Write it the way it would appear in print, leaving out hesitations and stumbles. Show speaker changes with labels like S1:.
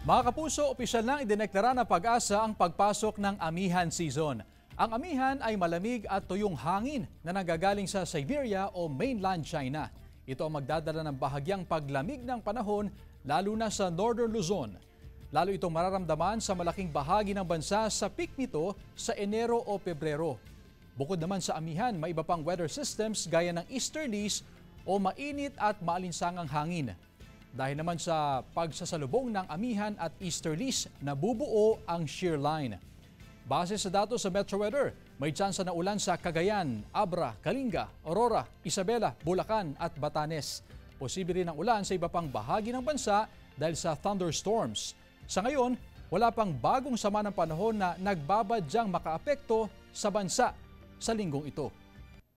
S1: Mga kapuso, opisyal nang idineklara na Pag-asa ang pagpasok ng amihan season. Ang amihan ay malamig at tuyong hangin na nanggagaling sa Siberia o mainland China. Ito ang magdadala ng bahagyang paglamig ng panahon lalo na sa Northern Luzon. Lalo itong mararamdaman sa malaking bahagi ng bansa sa peak nito sa Enero o Pebrero. Bukod naman sa amihan, may iba pang weather systems gaya ng easterlies o mainit at maalinsangang hangin. Dahil naman sa pagsasalubong ng amihan at easterlies, nabubuo ang shear line. Base sa datos sa Metro Weather, may tsansa na ulan sa Cagayan, Abra, Kalinga, Aurora, Isabela, Bulacan at Batanes. Posible rin ang ulan sa iba pang bahagi ng bansa dahil sa thunderstorms. Sa ngayon, wala pang bagong sama ng panahon na nagbabadyang makaapekto sa bansa sa linggong ito.